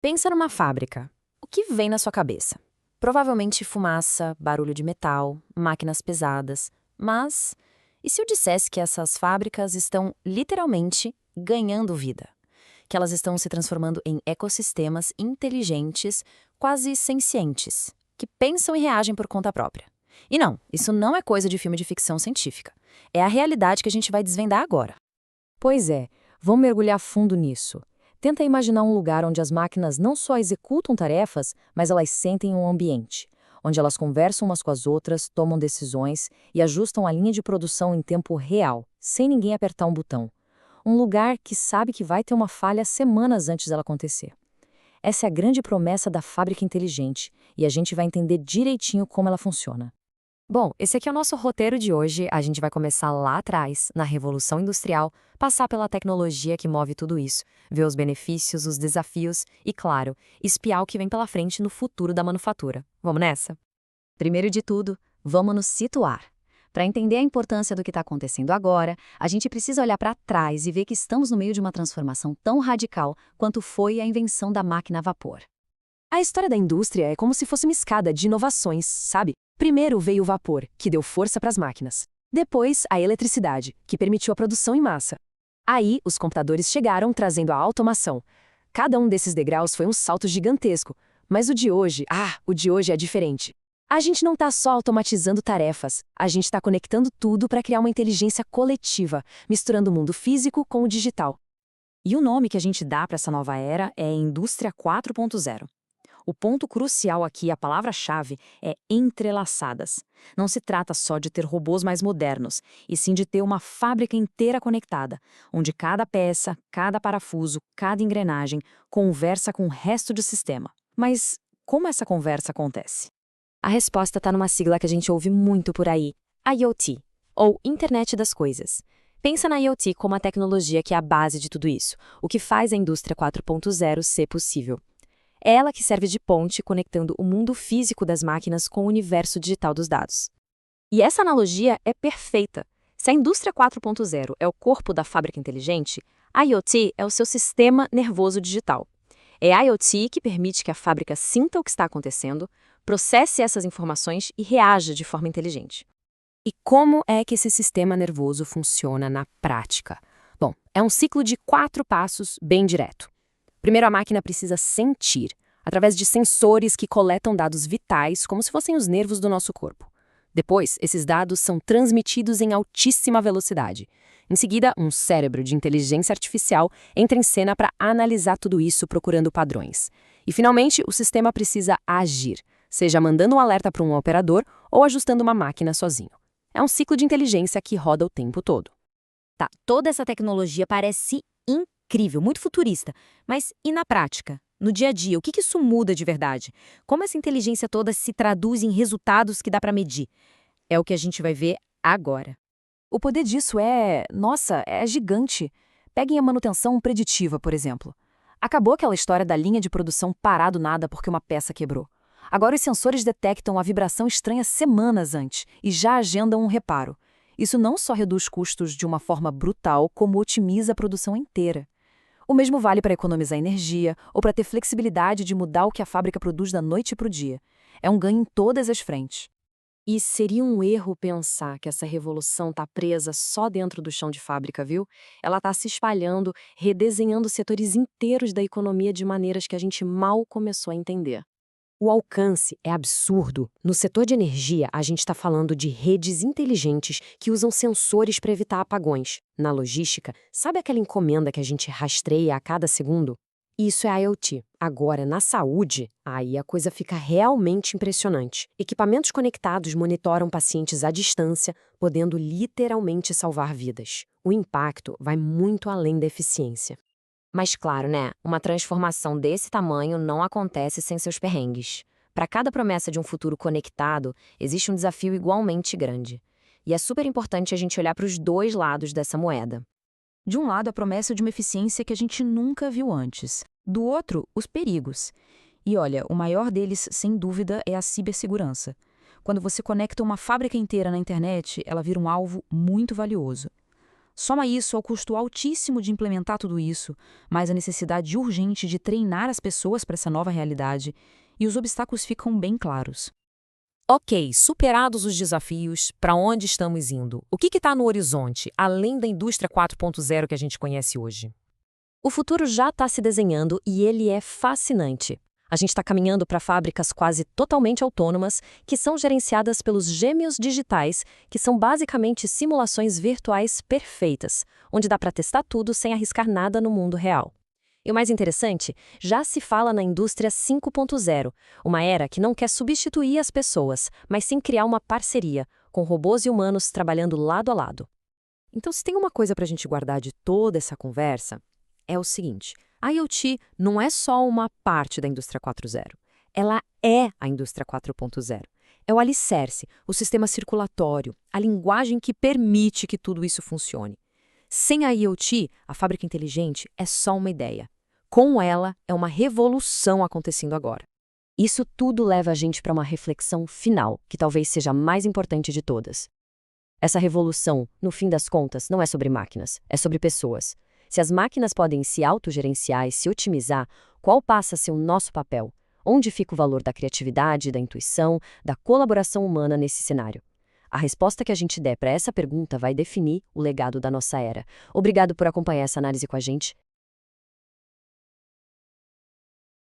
Pensa numa fábrica. O que vem na sua cabeça? Provavelmente fumaça, barulho de metal, máquinas pesadas. Mas e se eu dissesse que essas fábricas estão literalmente ganhando vida? Que elas estão se transformando em ecossistemas inteligentes, quase sencientes, que pensam e reagem por conta própria. E não, isso não é coisa de filme de ficção científica. É a realidade que a gente vai desvendar agora. Pois é, vamos mergulhar fundo nisso. Tenta imaginar um lugar onde as máquinas não só executam tarefas, mas elas sentem um ambiente, onde elas conversam umas com as outras, tomam decisões e ajustam a linha de produção em tempo real, sem ninguém apertar um botão. Um lugar que sabe que vai ter uma falha semanas antes dela acontecer. Essa é a grande promessa da fábrica inteligente, e a gente vai entender direitinho como ela funciona. Bom, esse aqui é o nosso roteiro de hoje. A gente vai começar lá atrás, na Revolução Industrial, passar pela tecnologia que move tudo isso, ver os benefícios, os desafios e, claro, espiar o que vem pela frente no futuro da manufatura. Vamos nessa? Primeiro de tudo, vamos nos situar. Para entender a importância do que está acontecendo agora, a gente precisa olhar para trás e ver que estamos no meio de uma transformação tão radical quanto foi a invenção da máquina a vapor. A história da indústria é como se fosse uma escada de inovações, sabe? Primeiro veio o vapor, que deu força para as máquinas. Depois, a eletricidade, que permitiu a produção em massa. Aí, os computadores chegaram trazendo a automação. Cada um desses degraus foi um salto gigantesco. Mas o de hoje é diferente. A gente não está só automatizando tarefas, a gente está conectando tudo para criar uma inteligência coletiva, misturando o mundo físico com o digital. E o nome que a gente dá para essa nova era é Indústria 4.0. O ponto crucial aqui, a palavra-chave, é entrelaçadas. Não se trata só de ter robôs mais modernos, e sim de ter uma fábrica inteira conectada, onde cada peça, cada parafuso, cada engrenagem conversa com o resto do sistema. Mas como essa conversa acontece? A resposta está numa sigla que a gente ouve muito por aí, IoT, ou Internet das Coisas. Pensa na IoT como a tecnologia que é a base de tudo isso, o que faz a indústria 4.0 ser possível. É ela que serve de ponte conectando o mundo físico das máquinas com o universo digital dos dados. E essa analogia é perfeita. Se a indústria 4.0 é o corpo da fábrica inteligente, a IoT é o seu sistema nervoso digital. É a IoT que permite que a fábrica sinta o que está acontecendo, processe essas informações e reaja de forma inteligente. E como é que esse sistema nervoso funciona na prática? Bom, é um ciclo de 4 passos bem direto. Primeiro, a máquina precisa sentir, através de sensores que coletam dados vitais, como se fossem os nervos do nosso corpo. Depois, esses dados são transmitidos em altíssima velocidade. Em seguida, um cérebro de inteligência artificial entra em cena para analisar tudo isso procurando padrões. E, finalmente, o sistema precisa agir, seja mandando um alerta para um operador ou ajustando uma máquina sozinho. É um ciclo de inteligência que roda o tempo todo. Tá, toda essa tecnologia parece incrível, muito futurista. Mas e na prática? No dia a dia, o que isso muda de verdade? Como essa inteligência toda se traduz em resultados que dá para medir? É o que a gente vai ver agora. O poder disso é gigante. Peguem a manutenção preditiva, por exemplo. Acabou aquela história da linha de produção parar do nada porque uma peça quebrou. Agora os sensores detectam a vibração estranha semanas antes e já agendam um reparo. Isso não só reduz custos de uma forma brutal, como otimiza a produção inteira. O mesmo vale para economizar energia ou para ter flexibilidade de mudar o que a fábrica produz da noite para o dia. É um ganho em todas as frentes. E seria um erro pensar que essa revolução está presa só dentro do chão de fábrica, viu? Ela está se espalhando, redesenhando setores inteiros da economia de maneiras que a gente mal começou a entender. O alcance é absurdo. No setor de energia, a gente está falando de redes inteligentes que usam sensores para evitar apagões. Na logística, sabe aquela encomenda que a gente rastreia a cada segundo? Isso é IoT. Agora, na saúde, aí a coisa fica realmente impressionante. Equipamentos conectados monitoram pacientes à distância, podendo literalmente salvar vidas. O impacto vai muito além da eficiência. Mas claro, né? Uma transformação desse tamanho não acontece sem seus perrengues. Para cada promessa de um futuro conectado, existe um desafio igualmente grande. E é super importante a gente olhar para os dois lados dessa moeda. De um lado, a promessa de uma eficiência que a gente nunca viu antes. Do outro, os perigos. E olha, o maior deles, sem dúvida, é a cibersegurança. Quando você conecta uma fábrica inteira na internet, ela vira um alvo muito valioso. Soma isso ao custo altíssimo de implementar tudo isso, mais a necessidade urgente de treinar as pessoas para essa nova realidade, e os obstáculos ficam bem claros. Ok, superados os desafios, para onde estamos indo? O que está no horizonte, além da indústria 4.0 que a gente conhece hoje? O futuro já está se desenhando e ele é fascinante. A gente está caminhando para fábricas quase totalmente autônomas, que são gerenciadas pelos gêmeos digitais, que são basicamente simulações virtuais perfeitas, onde dá para testar tudo sem arriscar nada no mundo real. E o mais interessante, já se fala na indústria 5.0, uma era que não quer substituir as pessoas, mas sim criar uma parceria, com robôs e humanos trabalhando lado a lado. Então, se tem uma coisa para a gente guardar de toda essa conversa, é o seguinte: a IoT não é só uma parte da indústria 4.0. Ela é a indústria 4.0. É o alicerce, o sistema circulatório, a linguagem que permite que tudo isso funcione. Sem a IoT, a fábrica inteligente é só uma ideia. Com ela, é uma revolução acontecendo agora. Isso tudo leva a gente para uma reflexão final, que talvez seja a mais importante de todas. Essa revolução, no fim das contas, não é sobre máquinas, é sobre pessoas. Se as máquinas podem se autogerenciar e se otimizar, qual passa a ser o nosso papel? Onde fica o valor da criatividade, da intuição, da colaboração humana nesse cenário? A resposta que a gente der para essa pergunta vai definir o legado da nossa era. Obrigado por acompanhar essa análise com a gente.